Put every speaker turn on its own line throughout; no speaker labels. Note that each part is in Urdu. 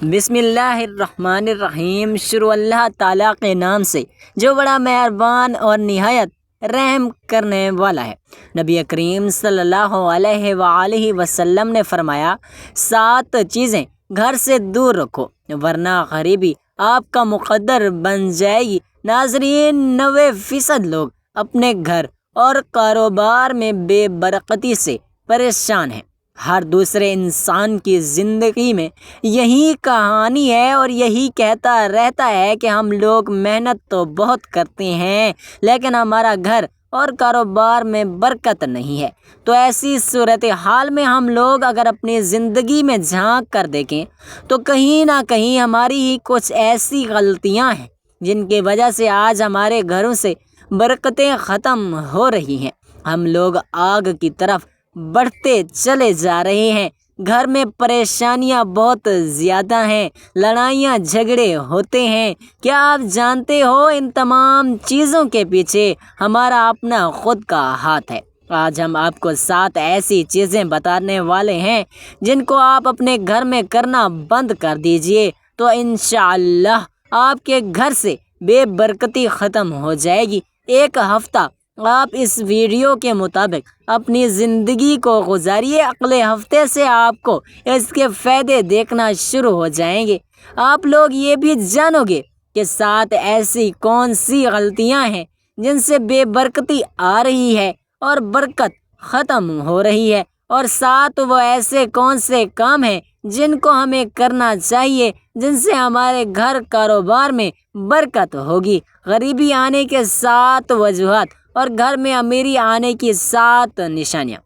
بسم اللہ الرحمن الرحیم۔ شروع اللہ تعالیٰ کے نام سے جو بڑا مہربان اور نہایت رحم کرنے والا ہے۔ نبی کریم صلی اللہ علیہ وآلہ وسلم نے فرمایا، 7 چیزیں گھر سے دور رکھو ورنہ غریبی آپ کا مقدر بن جائے گی۔ ناظرین، 90% لوگ اپنے گھر اور کاروبار میں بے برکتی سے پریشان ہیں۔ ہر دوسرے انسان کی زندگی میں یہی کہانی ہے اور یہی کہتا رہتا ہے کہ ہم لوگ محنت تو بہت کرتے ہیں لیکن ہمارا گھر اور کاروبار میں برکت نہیں ہے۔ تو ایسی صورتحال میں ہم لوگ اگر اپنی زندگی میں جھانک کر دیکھیں تو کہیں نہ کہیں ہماری ہی کچھ ایسی غلطیاں ہیں جن کی وجہ سے آج ہمارے گھروں سے برکتیں ختم ہو رہی ہیں۔ ہم لوگ آگ کی طرف بڑھتے چلے جا رہے ہیں۔ گھر میں پریشانیاں بہت زیادہ ہیں، لڑائیاں جھگڑے ہوتے ہیں۔ کیا آپ جانتے ہو ان تمام چیزوں کے پیچھے ہمارا اپنا خود کا ہاتھ ہے؟ آج ہم آپ کو 7 ایسی چیزیں بتانے والے ہیں جن کو آپ اپنے گھر میں کرنا بند کر دیجئے تو انشاءاللہ آپ کے گھر سے بے برکتی ختم ہو جائے گی۔ ایک ہفتہ آپ اس ویڈیو کے مطابق اپنی زندگی کو گزاریے، اگلے ہفتے سے آپ کو اس کے فائدے دیکھنا شروع ہو جائیں گے۔ آپ لوگ یہ بھی جانو گے کہ 7 ایسی کون سی غلطیاں ہیں جن سے بے برکتی آ رہی ہے اور برکت ختم ہو رہی ہے، اور 7 وہ ایسے کون سے کام ہیں جن کو ہمیں کرنا چاہیے جن سے ہمارے گھر کاروبار میں برکت ہوگی۔ غریبی آنے کے 7 وجوہات اور گھر میں امیری آنے کی 7 نشانیاں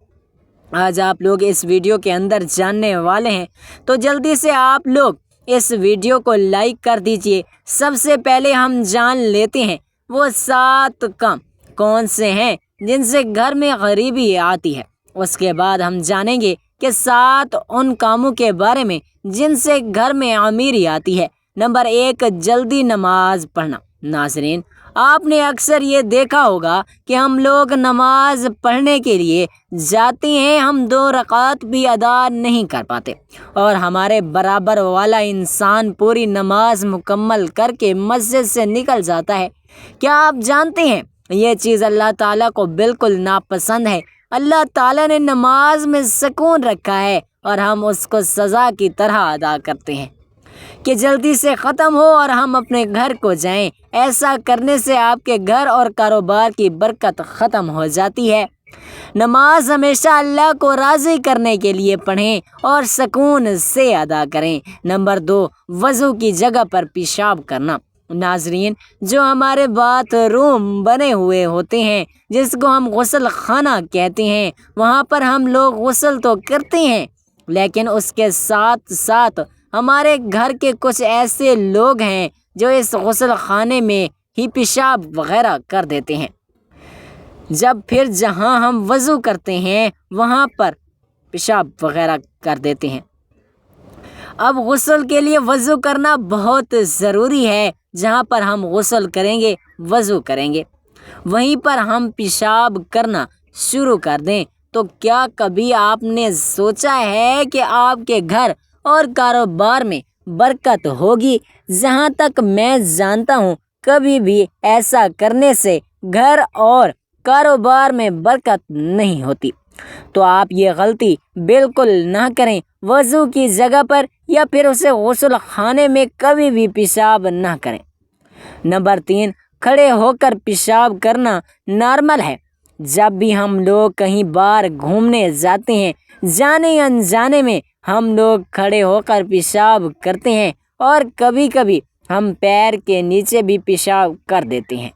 آج آپ لوگ اس ویڈیو کے اندر جاننے والے ہیں، تو جلدی سے آپ لوگ اس ویڈیو کو لائک کر دیجئے۔ سب سے پہلے ہم جان لیتے ہیں وہ 7 کام کون سے ہیں جن سے گھر میں غریبی آتی ہے۔ اس کے بعد ہم جانیں گے کہ 7 ان کاموں کے بارے میں جن سے گھر میں امیری آتی ہے۔ نمبر 1، جلدی نماز پڑھنا۔ ناظرین، آپ نے اکثر یہ دیکھا ہوگا کہ ہم لوگ نماز پڑھنے کے لیے جاتے ہیں، ہم 2 رکعت بھی ادا نہیں کر پاتے، اور ہمارے برابر والا انسان پوری نماز مکمل کر کے مسجد سے نکل جاتا ہے۔ کیا آپ جانتے ہیں یہ چیز اللہ تعالیٰ کو بالکل ناپسند ہے؟ اللہ تعالیٰ نے نماز میں سکون رکھا ہے اور ہم اس کو سزا کی طرح ادا کرتے ہیں کہ جلدی سے ختم ہو اور ہم اپنے گھر کو جائیں۔ ایسا کرنے سے آپ کے گھر اور کاروبار کی برکت ختم ہو جاتی ہے۔ نماز ہمیشہ اللہ کو راضی کرنے کے لیے پڑھیں اور سکون سے ادا کریں۔ نمبر 2، وضو کی جگہ پر پیشاب کرنا۔ ناظرین، جو ہمارے باتھ روم بنے ہوئے ہوتے ہیں جس کو ہم غسل خانہ کہتے ہیں، وہاں پر ہم لوگ غسل تو کرتے ہیں لیکن اس کے ساتھ ساتھ ہمارے گھر کے کچھ ایسے لوگ ہیں جو اس غسل خانے میں ہی پیشاب وغیرہ کر دیتے ہیں، جب پھر جہاں ہم وضو کرتے ہیں وہاں پر پیشاب وغیرہ کر دیتے ہیں۔ اب غسل کے لیے وضو کرنا بہت ضروری ہے۔ جہاں پر ہم غسل کریں گے، وضو کریں گے، وہیں پر ہم پیشاب کرنا شروع کر دیں تو کیا کبھی آپ نے سوچا ہے کہ آپ کے گھر اور کاروبار میں برکت ہوگی؟ جہاں تک میں جانتا ہوں کبھی بھی ایسا کرنے سے گھر اور کاروبار میں برکت نہیں ہوتی۔ تو آپ یہ غلطی بالکل نہ کریں۔ وضو کی جگہ پر یا پھر اسے غسل خانے میں کبھی بھی پیشاب نہ کریں۔ نمبر 3، کھڑے ہو کر پیشاب کرنا نارمل ہے۔ جب بھی ہم لوگ کہیں باہر گھومنے جاتے ہیں، جانے انجانے میں ہم لوگ کھڑے ہو کر پیشاب کرتے ہیں اور کبھی کبھی ہم پیر کے نیچے بھی پیشاب کر دیتے ہیں۔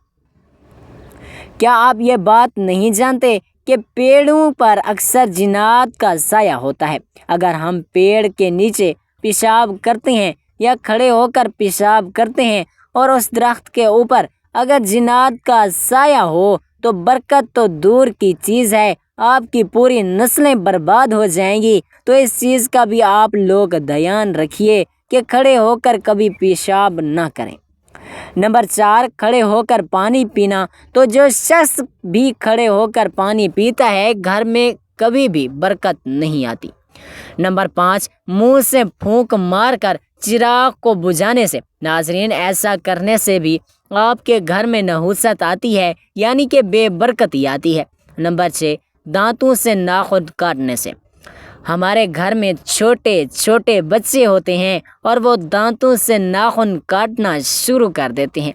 کیا آپ یہ بات نہیں جانتے کہ پیڑوں پر اکثر جنات کا سایہ ہوتا ہے؟ اگر ہم پیڑ کے نیچے پیشاب کرتے ہیں یا کھڑے ہو کر پیشاب کرتے ہیں اور اس درخت کے اوپر اگر جنات کا سایہ ہو تو برکت تو دور کی چیز ہے، آپ کی پوری نسلیں برباد ہو جائیں گی۔ تو اس چیز کا بھی آپ لوگ دھیان رکھیے کہ کھڑے ہو کر کبھی پیشاب نہ کریں۔ نمبر 4، کھڑے ہو کر پانی پینا۔ تو جو شخص بھی کھڑے ہو کر پانی پیتا ہے گھر میں کبھی بھی برکت نہیں آتی۔ نمبر 5، منہ سے پھونک مار کر چراغ کو بجھانے سے۔ ناظرین، ایسا کرنے سے بھی آپ کے گھر میں نحوست آتی ہے، یعنی کہ بے برکتی آتی ہے۔ نمبر 6، دانتوں سے ناخن کاٹنے سے۔ ہمارے گھر میں چھوٹے چھوٹے بچے ہوتے ہیں اور وہ دانتوں سے ناخن کاٹنا شروع کر دیتے ہیں،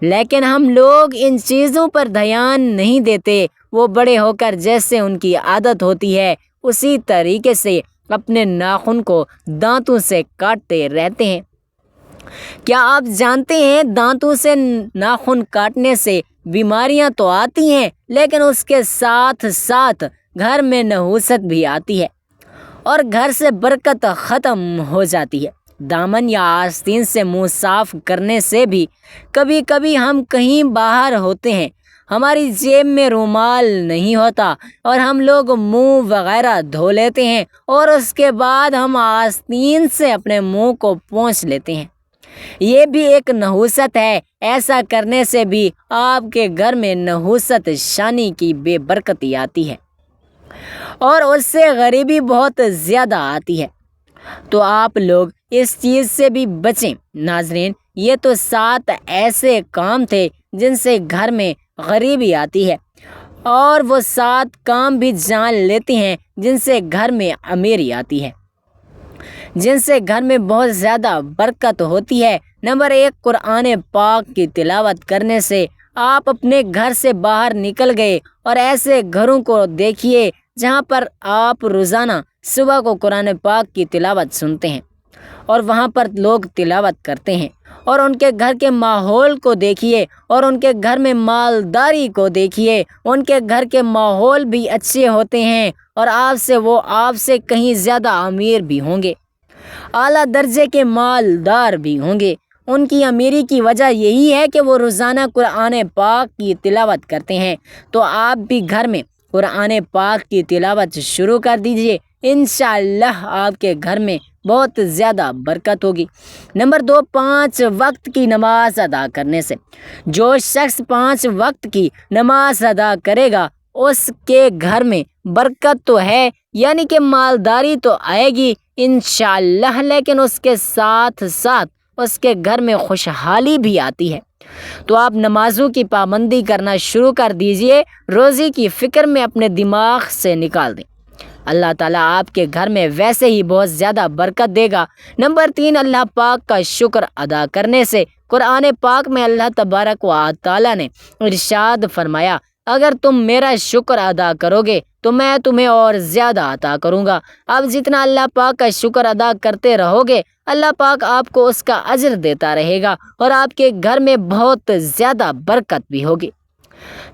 لیکن ہم لوگ ان چیزوں پر دھیان نہیں دیتے۔ وہ بڑے ہو کر جیسے ان کی عادت ہوتی ہے اسی طریقے سے اپنے ناخن کو دانتوں سے کاٹتے رہتے ہیں۔ کیا آپ جانتے ہیں دانتوں سے ناخن کاٹنے سے بیماریاں تو آتی ہیں، لیکن اس کے ساتھ ساتھ گھر میں نحوست بھی آتی ہے اور گھر سے برکت ختم ہو جاتی ہے۔ دامن یا آستین سے منہ صاف کرنے سے بھی کبھی کبھی ہم کہیں باہر ہوتے ہیں، ہماری جیب میں رومال نہیں ہوتا اور ہم لوگ منہ وغیرہ دھو لیتے ہیں اور اس کے بعد ہم آستین سے اپنے منہ کو پونچھ لیتے ہیں۔ یہ بھی ایک نحوست ہے۔ ایسا کرنے سے بھی آپ کے گھر میں نحوست شانی کی بے برکتی آتی ہے اور اس سے غریبی بہت زیادہ آتی ہے، تو آپ لوگ اس چیز سے بھی بچیں۔ ناظرین، یہ تو 7 ایسے کام تھے جن سے گھر میں غریبی آتی ہے، اور وہ 7 کام بھی جان لیتے ہیں جن سے گھر میں امیری آتی ہے، جن سے گھر میں بہت زیادہ برکت ہوتی ہے۔ نمبر 1، قرآن پاک کی تلاوت کرنے سے۔ آپ اپنے گھر سے باہر نکل گئے اور ایسے گھروں کو دیکھیے جہاں پر آپ روزانہ صبح کو قرآن پاک کی تلاوت سنتے ہیں اور وہاں پر لوگ تلاوت کرتے ہیں، اور ان کے گھر کے ماحول کو دیکھیے اور ان کے گھر میں مالداری کو دیکھیے۔ ان کے گھر کے ماحول بھی اچھے ہوتے ہیں اور وہ آپ سے کہیں زیادہ امیر بھی ہوں گے، اعلیٰ درجے کے مالدار بھی ہوں گے۔ ان کی امیری کی وجہ یہی ہے کہ وہ روزانہ قرآن پاک کی تلاوت کرتے ہیں۔ تو آپ بھی گھر میں قرآن پاک کی تلاوت شروع کر دیجئے، انشاءاللہ آپ کے گھر میں بہت زیادہ برکت ہوگی۔ نمبر 2، 5 وقت کی نماز ادا کرنے سے۔ جو شخص 5 وقت کی نماز ادا کرے گا اس کے گھر میں برکت تو ہے، یعنی کہ مالداری تو آئے گی انشاءاللہ، لیکن اس کے ساتھ ساتھ اس کے گھر میں خوشحالی بھی آتی ہے۔ تو آپ نمازوں کی پابندی کرنا شروع کر دیجئے، روزی کی فکر میں اپنے دماغ سے نکال دیں، اللہ تعالیٰ آپ کے گھر میں ویسے ہی بہت زیادہ برکت دے گا۔ نمبر 3، اللہ پاک کا شکر ادا کرنے سے۔ قرآن پاک میں اللہ تبارک و تعالیٰ نے ارشاد فرمایا، اگر تم میرا شکر ادا کرو گے تو میں تمہیں اور زیادہ عطا کروں گا۔ اب جتنا اللہ پاک کا شکر ادا کرتے رہو گے، اللہ پاک آپ کو اس کا اجر دیتا رہے گا اور آپ کے گھر میں بہت زیادہ برکت بھی ہوگی۔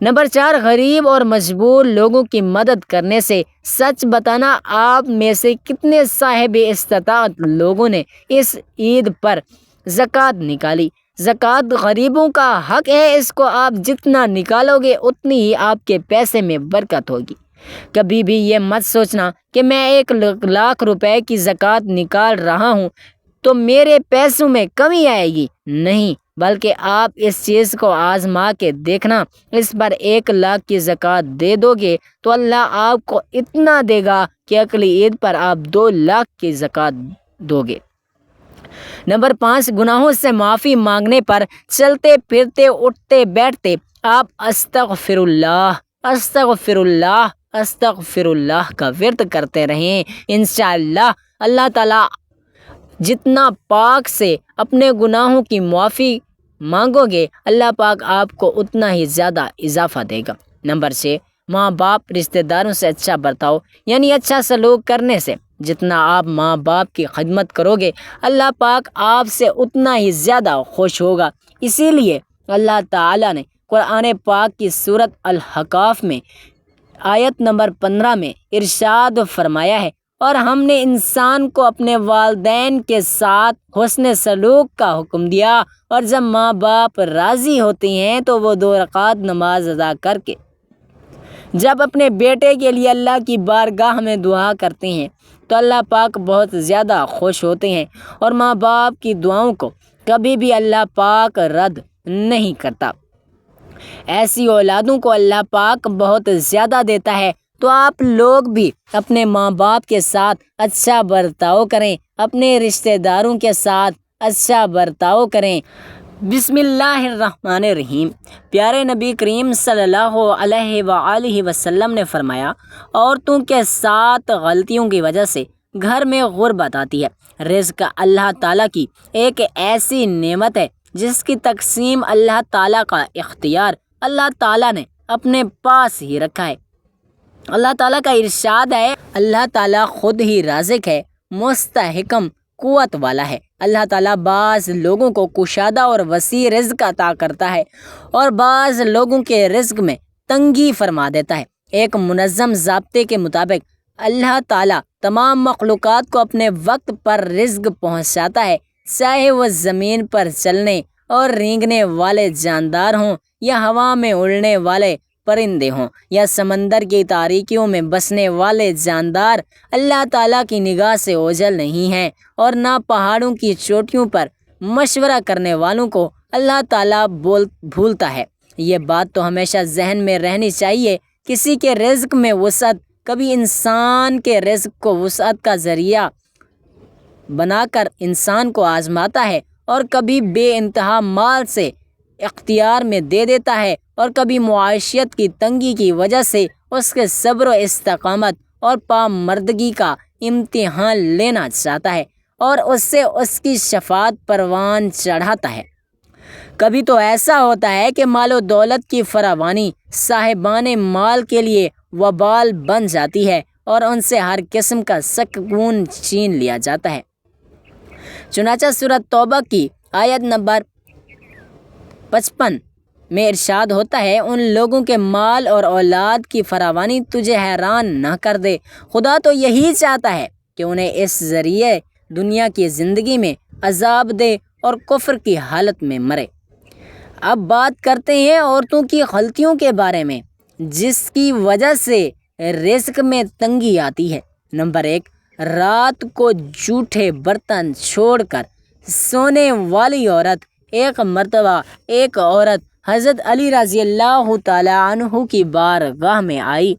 نمبر 4، غریب اور مجبور لوگوں کی مدد کرنے سے۔ سچ بتانا، آپ میں سے کتنے صاحب استطاعت لوگوں نے اس عید پر زکوٰۃ نکالی؟ زکوٰۃ غریبوں کا حق ہے، اس کو آپ جتنا نکالو گے اتنی ہی آپ کے پیسے میں برکت ہوگی۔ کبھی بھی یہ مت سوچنا کہ میں 1,00,000 روپے کی زکوٰۃ نکال رہا ہوں تو میرے پیسوں میں کمی آئے گی، نہیں، بلکہ آپ اس چیز کو آزما کے دیکھنا، اس پر 1,00,000 کی زکوٰۃ دے دو گے تو اللہ آپ کو اتنا دے گا کہ اگلی عید پر آپ 2,00,000 کی زکوٰۃ دو گے۔ نمبر 5، گناہوں سے معافی مانگنے پر چلتے پھرتے اٹھتے بیٹھتے آپ استغفر اللہ استغفر اللہ استغفر اللہ کا ورد کرتے رہیں، انشاءاللہ اللہ تعالیٰ جتنا پاک سے اپنے گناہوں کی معافی مانگو گے، اللہ پاک آپ کو اتنا ہی زیادہ اضافہ دے گا۔ نمبر 6، ماں باپ رشتہ داروں سے اچھا برتاؤ، یعنی اچھا سلوک کرنے سے۔ جتنا آپ ماں باپ کی خدمت کرو گے، اللہ پاک آپ سے اتنا ہی زیادہ خوش ہوگا۔ اسی لیے اللہ تعالیٰ نے قرآن پاک کی سورۃ الاحقاف میں آیت نمبر 15 میں ارشاد فرمایا ہے، اور ہم نے انسان کو اپنے والدین کے ساتھ حسن سلوک کا حکم دیا، اور جب ماں باپ راضی ہوتے ہیں تو وہ 2 رکعت نماز ادا کر کے جب اپنے بیٹے کے لیے اللہ کی بارگاہ میں دعا کرتے ہیں تو اللہ پاک بہت زیادہ خوش ہوتے ہیں، اور ماں باپ کی دعاؤں کو کبھی بھی اللہ پاک رد نہیں کرتا۔ ایسی اولادوں کو اللہ پاک بہت زیادہ دیتا ہے تو آپ لوگ بھی اپنے ماں باپ کے ساتھ اچھا برتاؤ کریں، اپنے رشتہ داروں کے ساتھ اچھا برتاؤ کریں۔ بسم اللہ الرحمن الرحیم۔ پیارے نبی کریم صلی اللہ علیہ وآلہ وسلم نے فرمایا، عورتوں کے ساتھ غلطیوں کی وجہ سے گھر میں غربت آتی ہے۔ رزق اللہ تعالیٰ کی ایک ایسی نعمت ہے جس کی تقسیم اللہ تعالیٰ کا اختیار اللہ تعالیٰ نے اپنے پاس ہی رکھا ہے۔ اللہ تعالیٰ کا ارشاد ہے، اللہ تعالیٰ خود ہی رازق ہے، مستحکم قوت والا ہے۔ اللہ تعالیٰ بعض لوگوں کو کشادہ اور وسیع رزق عطا کرتا ہے اور بعض لوگوں کے رزق میں تنگی فرما دیتا ہے۔ ایک منظم ضابطے کے مطابق اللہ تعالیٰ تمام مخلوقات کو اپنے وقت پر رزق پہنچاتا ہے، چاہے وہ زمین پر چلنے اور رینگنے والے جاندار ہوں یا ہوا میں اڑنے والے پرندے ہوں یا سمندر کی تاریکیوں میں بسنے والے جاندار۔ اللہ تعالیٰ کی نگاہ سے اوجھل نہیں ہیں، اور نہ پہاڑوں کی چوٹیوں پر مشورہ کرنے والوں کو اللہ تعالیٰ بھولتا ہے۔ یہ بات تو ہمیشہ ذہن میں رہنی چاہیے، کسی کے رزق میں وسعت کبھی انسان کے رزق کو وسعت کا ذریعہ بنا کر انسان کو آزماتا ہے، اور کبھی بے انتہا مال سے اختیار میں دے دیتا ہے، اور کبھی معیشت کی تنگی کی وجہ سے اس کے صبر و استقامت اور پامردگی کا امتحان لینا چاہتا ہے اور اس سے اس کی شفاعت پروان چڑھاتا ہے۔ کبھی تو ایسا ہوتا ہے کہ مال و دولت کی فراوانی صاحبان مال کے لیے وبال بن جاتی ہے اور ان سے ہر قسم کا سکون چھین لیا جاتا ہے۔ چنانچہ سورۃ توبہ کی آیت نمبر 55 میں ارشاد ہوتا ہے، ان لوگوں کے مال اور اولاد کی فراوانی تجھے حیران نہ کر دے، خدا تو یہی چاہتا ہے کہ انہیں اس ذریعے دنیا کی زندگی میں عذاب دے اور کفر کی حالت میں مرے۔ اب بات کرتے ہیں عورتوں کی غلطیوں کے بارے میں جس کی وجہ سے رزق میں تنگی آتی ہے۔ نمبر 1، رات کو جھوٹے برتن چھوڑ کر سونے والی عورت۔ ایک مرتبہ ایک عورت حضرت علی رضی اللہ تعالیٰ عنہ کی بارگاہ میں آئی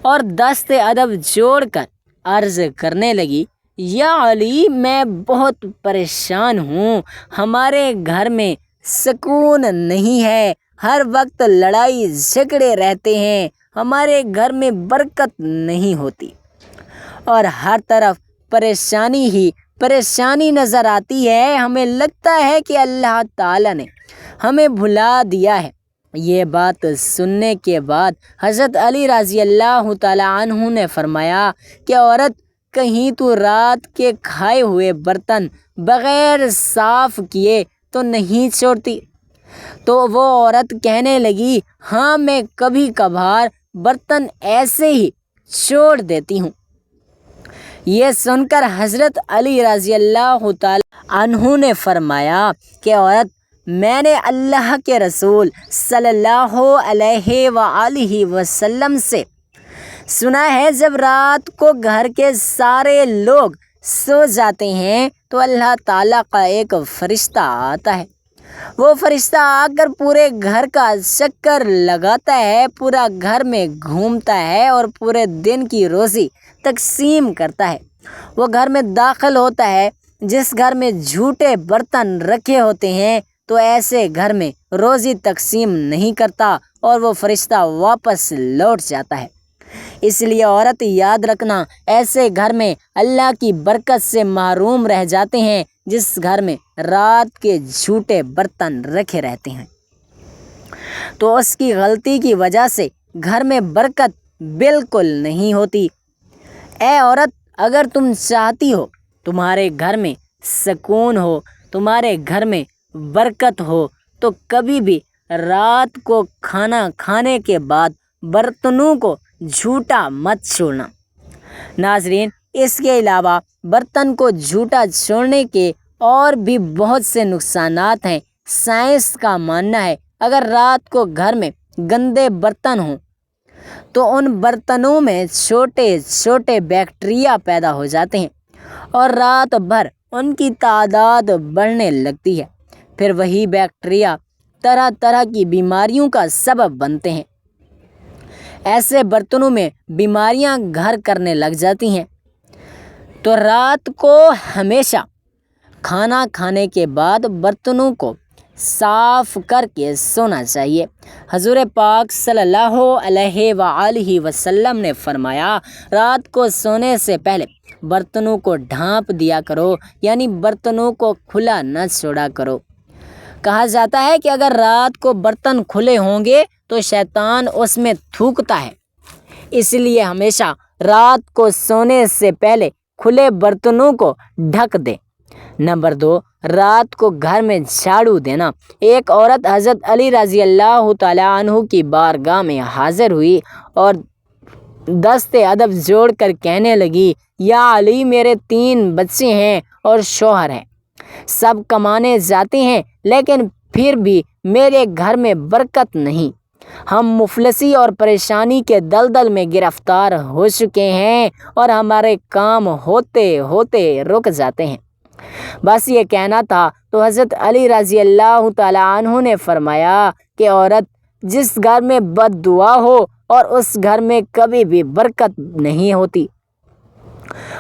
اور دست ادب جوڑ کر عرض کرنے لگی، یا علی، میں بہت پریشان ہوں، ہمارے گھر میں سکون نہیں ہے، ہر وقت لڑائی جھگڑے رہتے ہیں، ہمارے گھر میں برکت نہیں ہوتی اور ہر طرف پریشانی ہی پریشانی نظر آتی ہے، ہمیں لگتا ہے کہ اللہ تعالیٰ نے ہمیں بھلا دیا ہے۔ یہ بات سننے کے بعد حضرت علی رضی اللہ تعالیٰ عنہ نے فرمایا کہ عورت، کہیں تو رات کے کھائے ہوئے برتن بغیر صاف کیے تو نہیں چھوڑتی؟ تو وہ عورت کہنے لگی، ہاں، میں کبھی کبھار برتن ایسے ہی چھوڑ دیتی ہوں۔ یہ سن کر حضرت علی رضی اللہ تعالیٰ عنہ نے فرمایا کہ عورت، میں نے اللہ کے رسول صلی اللہ علیہ وآلہ وسلم سے سنا ہے، جب رات کو گھر کے سارے لوگ سو جاتے ہیں تو اللہ تعالیٰ کا ایک فرشتہ آتا ہے۔ وہ فرشتہ آ کر پورے گھر کا چکر لگاتا ہے، پورا گھر میں گھومتا ہے اور پورے دن کی روزی تقسیم کرتا ہے۔ وہ گھر میں داخل ہوتا ہے جس گھر میں جھوٹے برتن رکھے ہوتے ہیں، تو ایسے گھر میں روزی تقسیم نہیں کرتا اور وہ فرشتہ واپس لوٹ جاتا ہے۔ اس لیے عورت، یاد رکھنا، ایسے گھر میں اللہ کی برکت سے محروم رہ جاتے ہیں جس گھر میں رات کے جھوٹے برتن رکھے رہتے ہیں، تو اس کی غلطی کی وجہ سے گھر میں برکت بالکل نہیں ہوتی۔ اے عورت، اگر تم چاہتی ہو تمہارے گھر میں سکون ہو، تمہارے گھر میں برکت ہو، تو کبھی بھی رات کو کھانا کھانے کے بعد برتنوں کو جھوٹا مت چھوڑنا۔ ناظرین، اس کے علاوہ برتن کو جھوٹا چھوڑنے کے اور بھی بہت سے نقصانات ہیں۔ سائنس کا ماننا ہے اگر رات کو گھر میں گندے برتن ہوں تو ان برتنوں میں چھوٹے چھوٹے بیکٹیریا پیدا ہو جاتے ہیں اور رات بھر ان کی تعداد بڑھنے لگتی ہے، پھر وہی بیکٹیریا طرح طرح کی بیماریوں کا سبب بنتے ہیں۔ ایسے برتنوں میں بیماریاں گھر کرنے لگ جاتی ہیں۔ تو رات کو ہمیشہ کھانا کھانے کے بعد برتنوں کو صاف کر کے سونا چاہیے۔ حضور پاک صلی اللہ علیہ وآلہ وسلم نے فرمایا، رات کو سونے سے پہلے برتنوں کو ڈھانپ دیا کرو، یعنی برتنوں کو کھلا نہ چھوڑا کرو۔ کہا جاتا ہے کہ اگر رات کو برتن کھلے ہوں گے تو شیطان اس میں تھوکتا ہے، اس لیے ہمیشہ رات کو سونے سے پہلے کھلے برتنوں کو ڈھک دیں۔ نمبر 2، رات کو گھر میں جھاڑو دینا۔ ایک عورت حضرت علی رضی اللہ تعالیٰ عنہ کی بارگاہ میں حاضر ہوئی اور دست ادب جوڑ کر کہنے لگی، یا علی، میرے 3 بچے ہیں اور شوہر ہے، سب کمانے جاتے ہیں، لیکن پھر بھی میرے گھر میں برکت نہیں۔ ہم مفلسی اور پریشانی کے دلدل میں گرفتار ہو چکے ہیں اور ہمارے کام ہوتے ہوتے رک جاتے ہیں۔ بس یہ کہنا تھا تو حضرت علی رضی اللہ تعالیٰ عنہ نے فرمایا کہ عورت جس گھر میں بد دعا ہو اور اس گھر میں کبھی بھی برکت نہیں ہوتی۔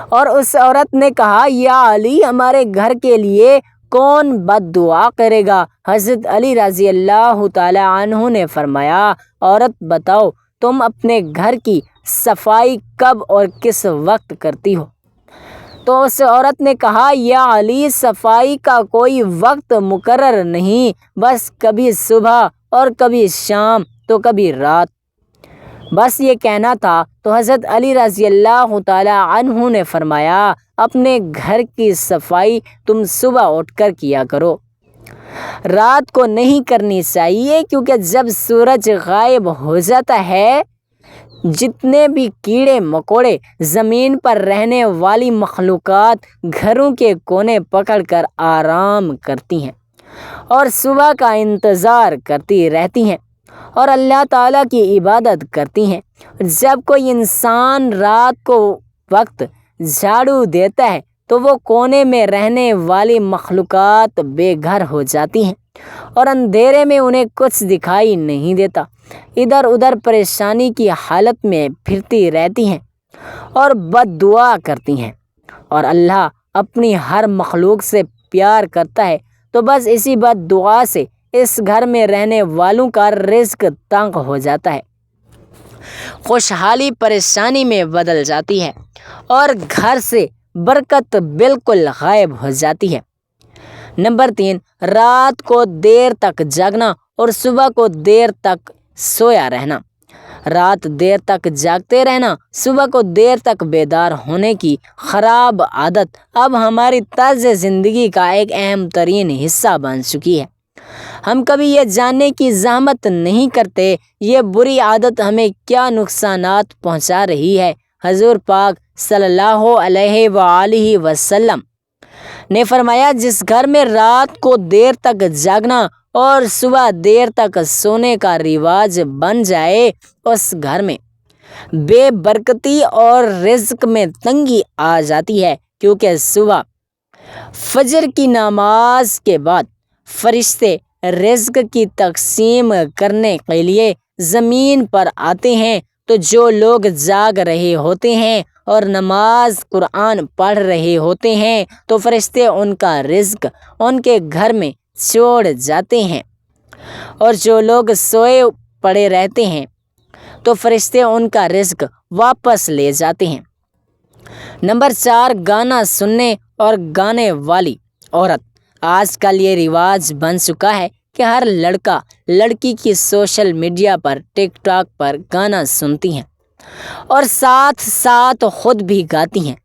اور اس عورت نے کہا، یا علی، ہمارے گھر کے لیے کون بد دعا کرے گا؟ حضرت علی رضی اللہ تعالیٰ عنہ نے فرمایا، عورت بتاؤ، تم اپنے گھر کی صفائی کب اور کس وقت کرتی ہو؟ تو اس عورت نے کہا، یا علی، صفائی کا کوئی وقت مقرر نہیں، بس کبھی صبح اور کبھی شام تو کبھی رات۔ بس یہ کہنا تھا تو حضرت علی رضی اللہ تعالیٰ عنہ نے فرمایا، اپنے گھر کی صفائی تم صبح اٹھ کر کیا کرو، رات کو نہیں کرنی چاہیے، کیونکہ جب سورج غائب ہو جاتا ہے جتنے بھی کیڑے مکوڑے، زمین پر رہنے والی مخلوقات گھروں کے کونے پکڑ کر آرام کرتی ہیں اور صبح کا انتظار کرتی رہتی ہیں اور اللہ تعالیٰ کی عبادت کرتی ہیں۔ جب کوئی انسان رات کو وقت جھاڑو دیتا ہے تو وہ کونے میں رہنے والی مخلوقات بے گھر ہو جاتی ہیں اور اندھیرے میں انہیں کچھ دکھائی نہیں دیتا، ادھر ادھر پریشانی کی حالت میں پھرتی رہتی ہیں اور بد دعا کرتی ہیں، اور اللہ اپنی ہر مخلوق سے پیار کرتا ہے، تو بس اسی بد دعا سے اس گھر میں رہنے والوں کا رزق تنگ ہو جاتا ہے، خوشحالی پریشانی میں بدل جاتی ہے اور گھر سے برکت بالکل غائب ہو جاتی ہے۔ نمبر 3، رات کو دیر تک جاگنا اور صبح کو دیر تک سویا رہنا۔ رات دیر تک جاگتے رہنا، صبح کو دیر تک بیدار ہونے کی خراب عادت اب ہماری طرز زندگی کا ایک اہم ترین حصہ بن چکی ہے۔ ہم کبھی یہ جاننے کی زحمت نہیں کرتے یہ بری عادت ہمیں کیا نقصانات پہنچا رہی ہے۔ حضور پاک صلی اللہ علیہ وآلہ وسلم نے فرمایا، جس گھر میں رات کو دیر تک جاگنا اور صبح دیر تک سونے کا رواج بن جائے، اس گھر میں بے برکتی اور رزق میں تنگی آ جاتی ہے، کیونکہ صبح فجر کی نماز کے بعد فرشتے رزق کی تقسیم کرنے کے لیے زمین پر آتے ہیں، تو جو لوگ جاگ رہے ہوتے ہیں اور نماز قرآن پڑھ رہے ہوتے ہیں تو فرشتے ان کا رزق ان کے گھر میں چھوڑ جاتے ہیں، اور جو لوگ سوئے پڑے رہتے ہیں تو فرشتے ان کا رزق واپس لے جاتے ہیں۔ نمبر 4، گانا سننے اور گانے والی عورت۔ آج کل یہ رواج بن چکا ہے کہ ہر لڑکا لڑکی کی سوشل میڈیا پر، ٹک ٹاک پر گانا سنتی ہیں اور ساتھ ساتھ خود بھی گاتی ہیں۔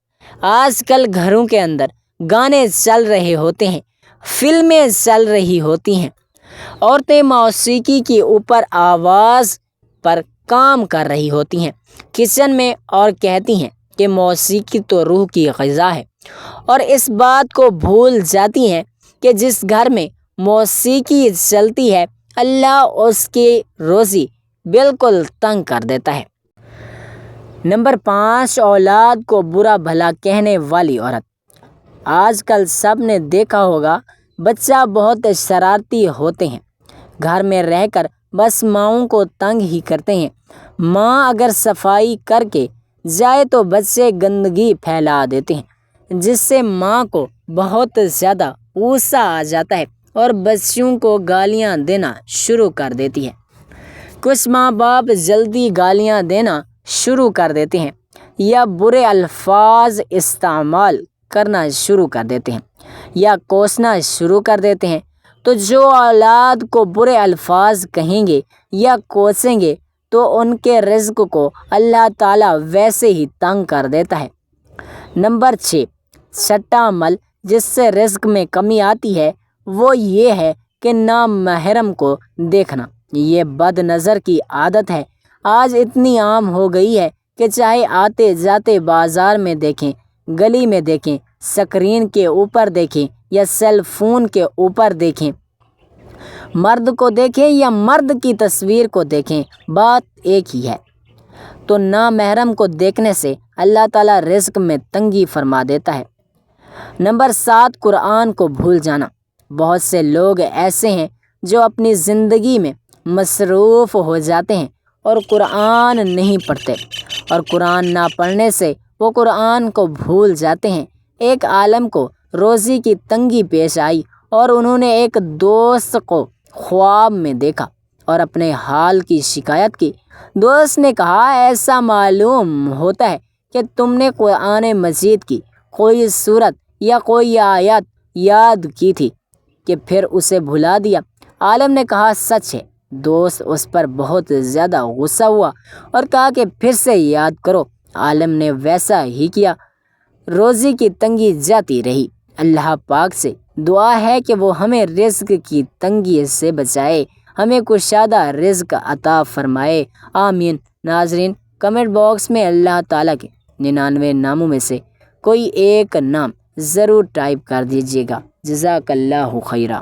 آج کل گھروں کے اندر گانے چل رہے ہوتے ہیں، فلمیں چل رہی ہوتی ہیں، عورتیں موسیقی کی اوپر آواز پر کام کر رہی ہوتی ہیں کچن میں اور کہتی ہیں کہ موسیقی تو روح کی غذا ہے، اور اس بات کو بھول جاتی ہیں کہ جس گھر میں موسیقی چلتی ہے اللہ اس کی روزی بالکل تنگ کر دیتا ہے۔ نمبر 5، اولاد کو برا بھلا کہنے والی عورت۔ آج کل سب نے دیکھا ہوگا بچہ بہت شرارتی ہوتے ہیں، گھر میں رہ کر بس ماؤں کو تنگ ہی کرتے ہیں، ماں اگر صفائی کر کے جائے تو بچے گندگی پھیلا دیتے ہیں، جس سے ماں کو بہت زیادہ غصہ آ جاتا ہے اور بچوں کو گالیاں دینا شروع کر دیتی ہے۔ کچھ ماں باپ جلدی گالیاں دینا شروع کر دیتے ہیں یا برے الفاظ استعمال کرنا شروع کر دیتے ہیں یا کوسنا شروع کر دیتے ہیں، تو جو اولاد کو برے الفاظ کہیں گے یا کوسیں گے تو ان کے رزق کو اللہ تعالیٰ ویسے ہی تنگ کر دیتا ہے۔ نمبر 6، چھٹا عمل جس سے رزق میں کمی آتی ہے وہ یہ ہے کہ نامحرم کو دیکھنا۔ یہ بد نظر کی عادت ہے، آج اتنی عام ہو گئی ہے کہ چاہے آتے جاتے بازار میں دیکھیں، گلی میں دیکھیں، سکرین کے اوپر دیکھیں یا سیل فون کے اوپر دیکھیں، مرد کو دیکھیں یا مرد کی تصویر کو دیکھیں، بات ایک ہی ہے۔ تو نامحرم کو دیکھنے سے اللہ تعالیٰ رزق میں تنگی فرما دیتا ہے۔ نمبر 7، قرآن کو بھول جانا۔ بہت سے لوگ ایسے ہیں جو اپنی زندگی میں مصروف ہو جاتے ہیں اور قرآن نہیں پڑھتے، اور قرآن نہ پڑھنے سے وہ قرآن کو بھول جاتے ہیں۔ ایک عالم کو روزی کی تنگی پیش آئی اور انہوں نے ایک دوست کو خواب میں دیکھا اور اپنے حال کی شکایت کی۔ دوست نے کہا، ایسا معلوم ہوتا ہے کہ تم نے قرآن مجید کی کوئی سورت یا کوئی آیت یاد کی تھی کہ پھر اسے بھلا دیا۔ عالم نے کہا، سچ ہے۔ دوست اس پر بہت زیادہ غصہ ہوا اور کہا کہ پھر سے یاد کرو۔ عالم نے ویسا ہی کیا، روزی کی تنگی جاتی رہی۔ اللہ پاک سے دعا ہے کہ وہ ہمیں رزق کی تنگی سے بچائے، ہمیں کشادہ رزق عطا فرمائے، آمین۔ ناظرین، کمنٹ باکس میں اللہ تعالیٰ کے 99 ناموں میں سے کوئی ایک نام ضرور ٹائپ کر دیجیے گا۔ جزاک اللہ خیرہ۔